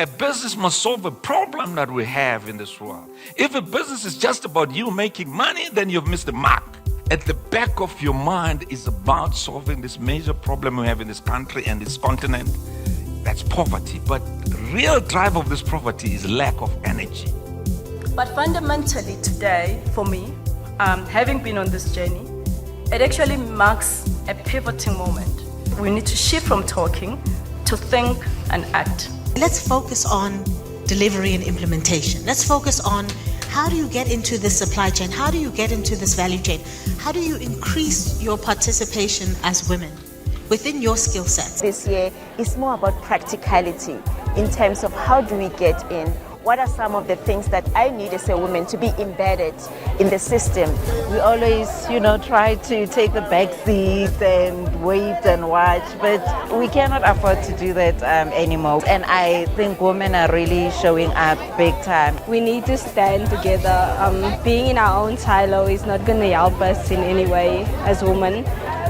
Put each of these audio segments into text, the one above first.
A business must solve a problem that we have in this world. If a business is just about you making money, then you've missed the mark. At the back of your mind is about solving this major problem we have in this country and this continent. That's poverty. But the real drive of this poverty is lack of energy. But fundamentally today, for me, having been on this journey, it actually marks a pivoting moment. We need to shift from talking to think and act. Let's focus on delivery and implementation. Let's focus on how do you get into this supply chain? How do you get into this value chain? How do you increase your participation as women within your skill sets? This year is more about practicality in terms of how do we get in. What are some of the things that I need as a woman to be embedded in the system? We always, try to take the back seat and wait and watch, but we cannot afford to do that anymore. And I think women are really showing up big time. We need to stand together. Being in our own silo is not going to help us in any way as women.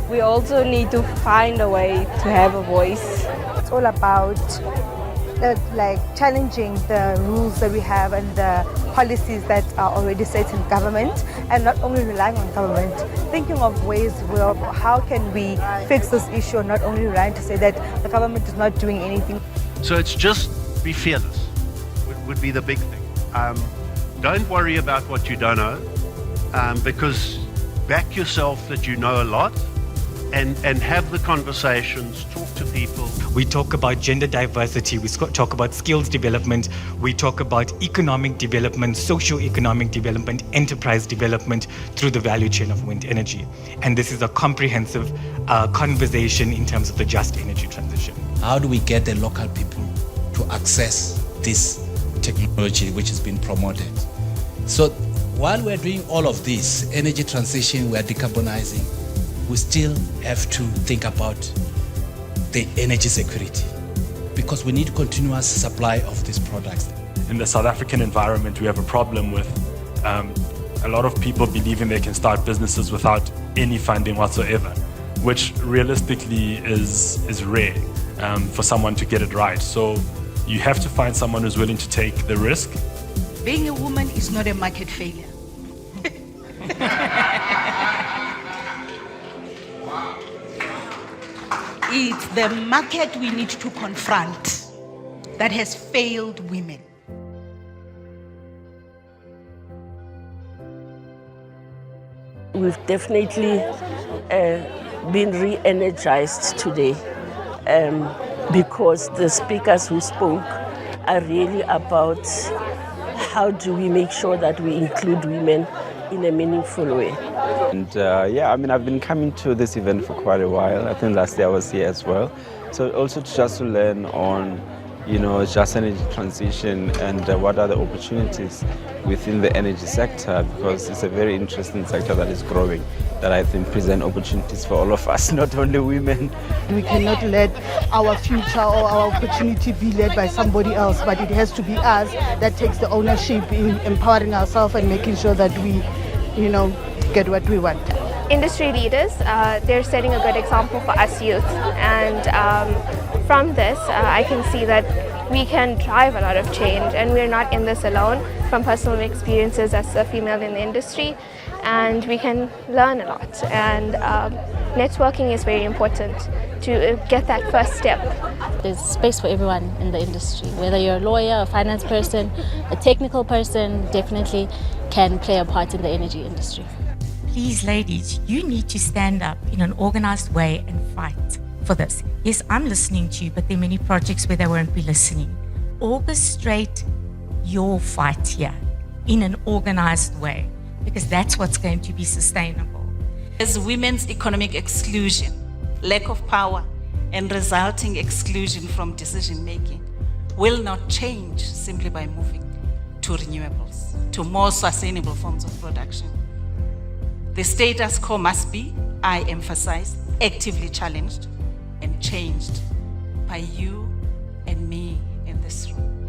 We also need to find a way to have a voice. It's all about challenging the rules that we have and the policies that are already set in government, and not only relying on government, thinking of ways where how can we fix this issue, and not only relying to say that the government is not doing anything. So it's just be fearless would be the big thing. Don't worry about what you don't know, because back yourself that you know a lot, and have the conversations, talk to people. We talk about gender diversity, we talk about skills development, we talk about economic development, socio-economic development, enterprise development through the value chain of wind energy. And this is a comprehensive conversation in terms of the just energy transition. How do we get the local people to access this technology which has been promoted? So while we're doing all of this, energy transition, we're decarbonizing, we still have to think about the energy security, because we need continuous supply of these products. In the South African environment, we have a problem with a lot of people believing they can start businesses without any funding whatsoever, which realistically is rare for someone to get it right. So you have to find someone who's willing to take the risk. Being a woman is not a market failure. It's the market we need to confront that has failed women. We've definitely been re-energized today because the speakers who spoke are really about how do we make sure that we include women in a meaningful way. And I've been coming to this event for quite a while. I think last year I was here as well. So also just to learn on, just energy transition and what are the opportunities within the energy sector, because it's a very interesting sector that is growing, that I think present opportunities for all of us, not only women. We cannot let our future or our opportunity be led by somebody else, but it has to be us that takes the ownership in empowering ourselves and making sure that we, get what we want. Industry leaders, they're setting a good example for us youth, and from this I can see that we can drive a lot of change, and we're not in this alone. From personal experiences as a female in the industry, and we can learn a lot, and networking is very important to get that first step. There's space for everyone in the industry, whether you're a lawyer, a finance person, a technical person, definitely can play a part in the energy industry. Please, ladies, you need to stand up in an organized way and fight for this. Yes, I'm listening to you, but there are many projects where they won't be listening. Orchestrate your fight here in an organized way, because that's what's going to be sustainable. As women's economic exclusion, lack of power, and resulting exclusion from decision making will not change simply by moving to renewables, to more sustainable forms of production. The status quo must be, I emphasize, actively challenged and changed by you and me in this room.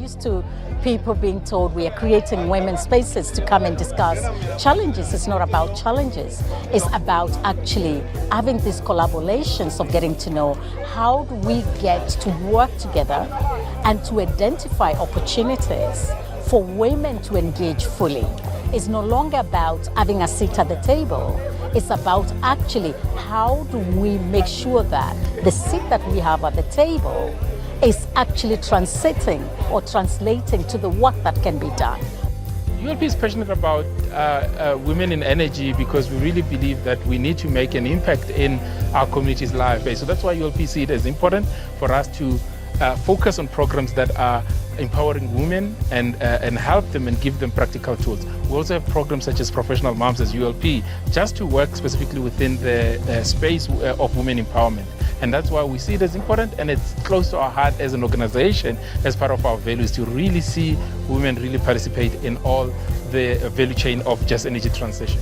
used to people being told we are creating women's spaces to come and discuss challenges. It's not about challenges. It's about actually having these collaborations of getting to know how do we get to work together and to identify opportunities for women to engage fully. It's no longer about having a seat at the table. It's about actually how do we make sure that the seat that we have at the table is actually translating to the work that can be done. ULP is passionate about women in energy because we really believe that we need to make an impact in our community's life. So that's why ULP see it as important for us to focus on programs that are empowering women and help them and give them practical tools. We also have programs such as Professional Moms as ULP, just to work specifically within the space of women empowerment. And that's why we see it as important, and it's close to our heart as an organization, as part of our values, to really see women really participate in all the value chain of just energy transition.